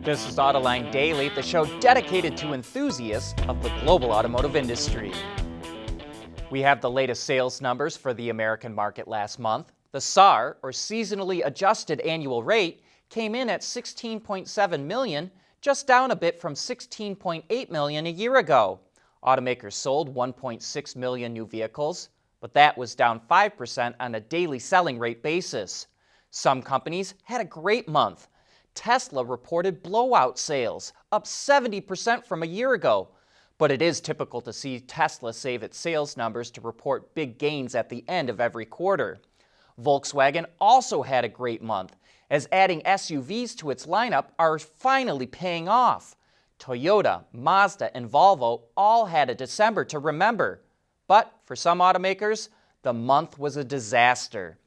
This is Autoline Daily, the show dedicated to enthusiasts of the global automotive industry. We have the latest sales numbers for the American market last month. The SAAR, or Seasonally Adjusted Annual Rate, came in at 16.7 million, just down a bit from 16.8 million a year ago. Automakers sold 1.6 million new vehicles, but that was down 5% on a daily selling rate basis. Some companies had a great month. Tesla reported blowout sales, up 70% from a year ago. But it is typical to see Tesla save its sales numbers to report big gains at the end of every quarter. Volkswagen also had a great month, as adding SUVs to its lineup are finally paying off. Toyota, Mazda, and Volvo all had a December to remember. But for some automakers, the month was a disaster.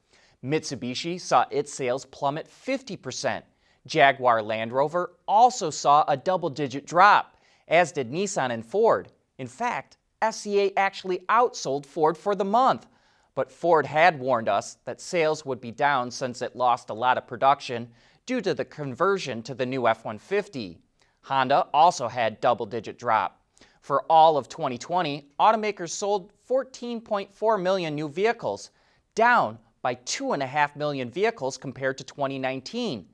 Mitsubishi saw its sales plummet 50%. Jaguar Land Rover also saw a double-digit drop, as did Nissan and Ford. In fact, FCA actually outsold Ford for the month. But Ford had warned us that sales would be down since it lost a lot of production due to the conversion to the new F-150. Honda also had double-digit drop. For all of 2020, automakers sold 14.4 million new vehicles, down by 2.5 million vehicles compared to 2019.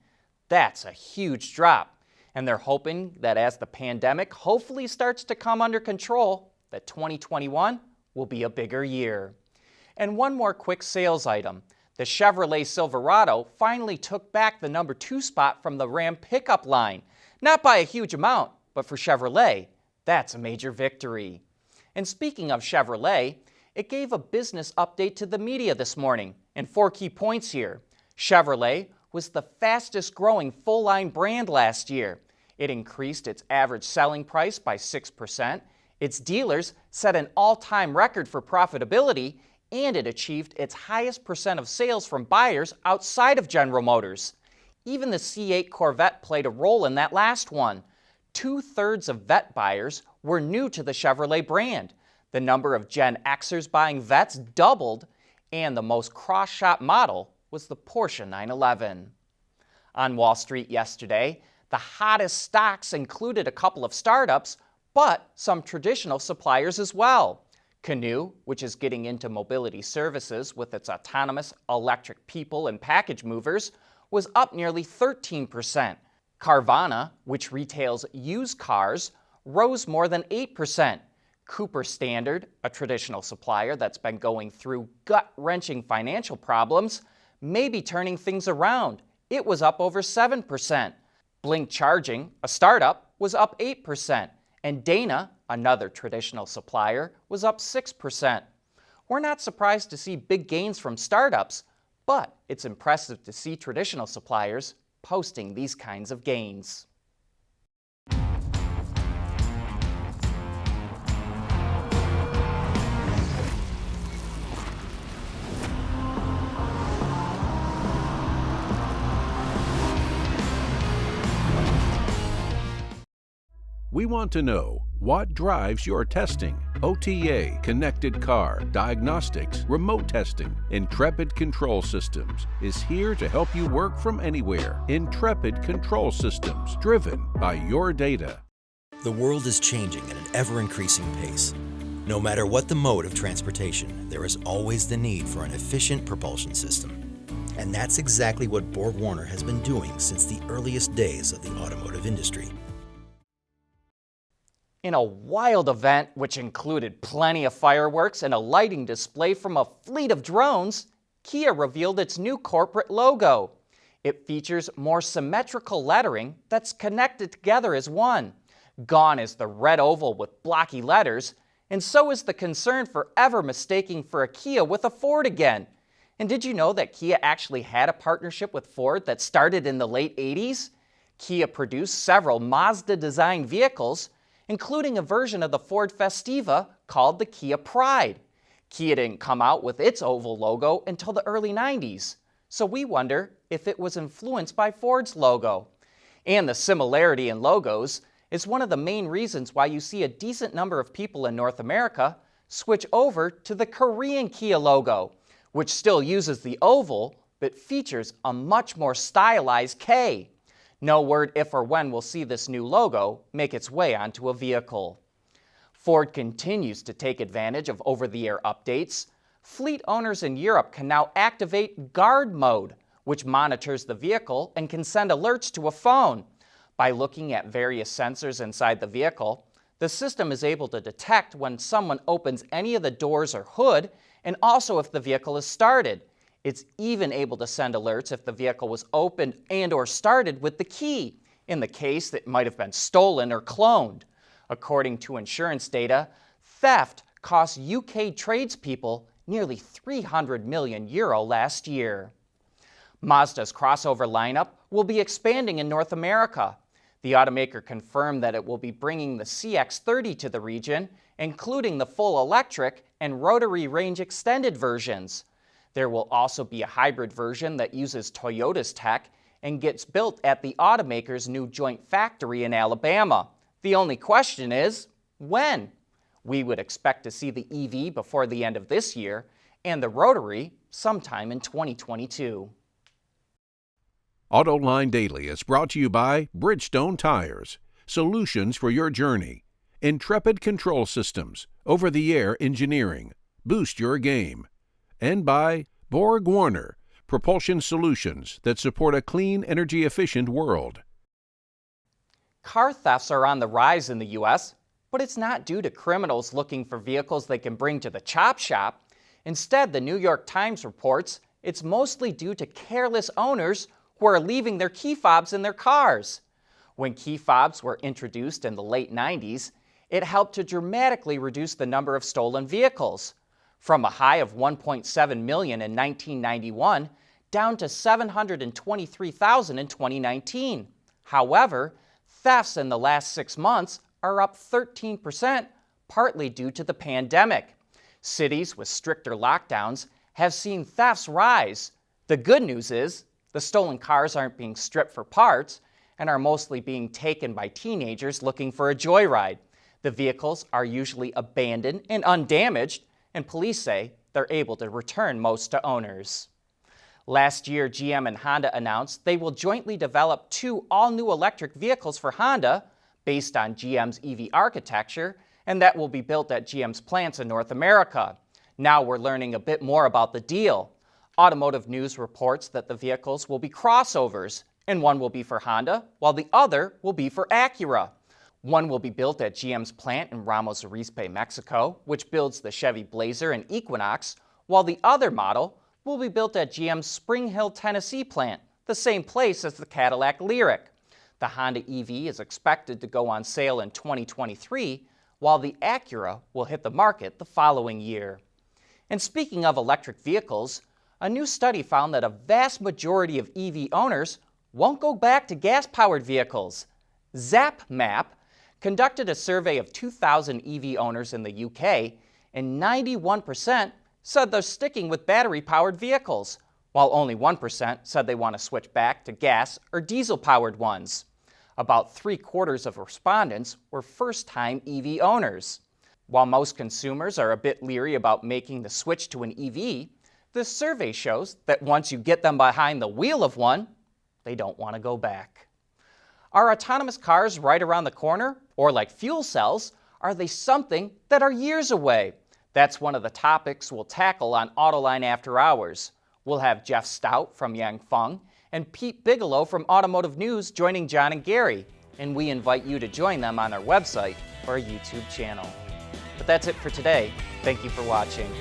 That's a huge drop, and they're hoping that as the pandemic hopefully starts to come under control, that 2021 will be a bigger year. And one more quick sales item. The Chevrolet Silverado finally took back the number 2 spot from the Ram pickup line. Not by a huge amount, but for Chevrolet, that's a major victory. And speaking of Chevrolet, it gave a business update to the media this morning, and 4 key points here. Chevrolet was the fastest growing full-line brand last year. It increased its average selling price by 6%. Its dealers set an all-time record for profitability, and it achieved its highest percent of sales from buyers outside of General Motors. Even the C8 Corvette played a role in that last one. 2/3 of Vette buyers were new to the Chevrolet brand. The number of Gen Xers buying Vettes doubled, and the most cross-shop model was the Porsche 911. On Wall Street yesterday, the hottest stocks included a couple of startups, but some traditional suppliers as well. Canoo, which is getting into mobility services with its autonomous electric people and package movers, was up nearly 13%. Carvana, which retails used cars, rose more than 8%. Cooper Standard, a traditional supplier that's been going through gut-wrenching financial problems, may be turning things around. It was up over 7%. Blink Charging, a startup, was up 8%. And Dana, another traditional supplier, was up 6%. We're not surprised to see big gains from startups, but it's impressive to see traditional suppliers posting these kinds of gains. We want to know what drives your testing. OTA, connected car, diagnostics, remote testing. Intrepid Control Systems is here to help you work from anywhere. Intrepid Control Systems, driven by your data. The world is changing at an ever-increasing pace. No matter what the mode of transportation, there is always the need for an efficient propulsion system. And that's exactly what BorgWarner has been doing since the earliest days of the automotive industry. In a wild event which included plenty of fireworks and a lighting display from a fleet of drones, Kia revealed its new corporate logo. It features more symmetrical lettering that's connected together as one. Gone is the red oval with blocky letters, and so is the concern for ever mistaking for a Kia with a Ford again. And did you know that Kia actually had a partnership with Ford that started in the late 80s? Kia produced several Mazda-designed vehicles, including a version of the Ford Festiva called the Kia Pride. Kia didn't come out with its oval logo until the early 90s, so we wonder if it was influenced by Ford's logo. And the similarity in logos is one of the main reasons why you see a decent number of people in North America switch over to the Korean Kia logo, which still uses the oval but features a much more stylized K. No word if or when we'll see this new logo make its way onto a vehicle. Ford continues to take advantage of over-the-air updates. Fleet owners in Europe can now activate Guard Mode, which monitors the vehicle and can send alerts to a phone. By looking at various sensors inside the vehicle, the system is able to detect when someone opens any of the doors or hood, and also if the vehicle is started. It's even able to send alerts if the vehicle was opened and or started with the key, in the case that it might have been stolen or cloned. According to insurance data, theft cost UK tradespeople nearly €300 million last year. Mazda's crossover lineup will be expanding in North America. The automaker confirmed that it will be bringing the MX-30 to the region, including the full electric and rotary range extended versions. There will also be a hybrid version that uses Toyota's tech and gets built at the automaker's new joint factory in Alabama. The only question is, when? We would expect to see the EV before the end of this year and the rotary sometime in 2022. Autoline Daily is brought to you by Bridgestone Tires, solutions for your journey. Intrepid Control Systems, over-the-air engineering, boost your game. And by Borg Warner, propulsion solutions that support a clean, energy-efficient world. Car thefts are on the rise in the U.S., but it's not due to criminals looking for vehicles they can bring to the chop shop. Instead, the New York Times reports it's mostly due to careless owners who are leaving their key fobs in their cars. When key fobs were introduced in the late 90s, it helped to dramatically reduce the number of stolen vehicles, from a high of 1.7 million in 1991 down to 723,000 in 2019. However, thefts in the last 6 months are up 13%, partly due to the pandemic. Cities with stricter lockdowns have seen thefts rise. The good news is the stolen cars aren't being stripped for parts and are mostly being taken by teenagers looking for a joyride. The vehicles are usually abandoned and undamaged, and police say they're able to return most to owners. Last year, GM and Honda announced they will jointly develop 2 all-new electric vehicles for Honda based on GM's EV architecture, and that will be built at GM's plants in North America. Now we're learning a bit more about the deal. Automotive News reports that the vehicles will be crossovers, and one will be for Honda, while the other will be for Acura. One will be built at GM's plant in Ramos Arizpe, Mexico, which builds the Chevy Blazer and Equinox, while the other model will be built at GM's Spring Hill, Tennessee plant, the same place as the Cadillac Lyriq. The Honda EV is expected to go on sale in 2023, while the Acura will hit the market the following year. And speaking of electric vehicles, a new study found that a vast majority of EV owners won't go back to gas-powered vehicles. ZapMap conducted a survey of 2,000 EV owners in the UK, and 91% said they're sticking with battery-powered vehicles, while only 1% said they want to switch back to gas or diesel-powered ones. About 3/4 of respondents were first-time EV owners. While most consumers are a bit leery about making the switch to an EV, this survey shows that once you get them behind the wheel of one, they don't want to go back. Are autonomous cars right around the corner? Or like fuel cells, are they something that are years away? That's one of the topics we'll tackle on Autoline After Hours. We'll have Jeff Stout from Yangfeng and Pete Bigelow from Automotive News joining John and Gary, and we invite you to join them on our website or our YouTube channel. But that's it for today. Thank you for watching.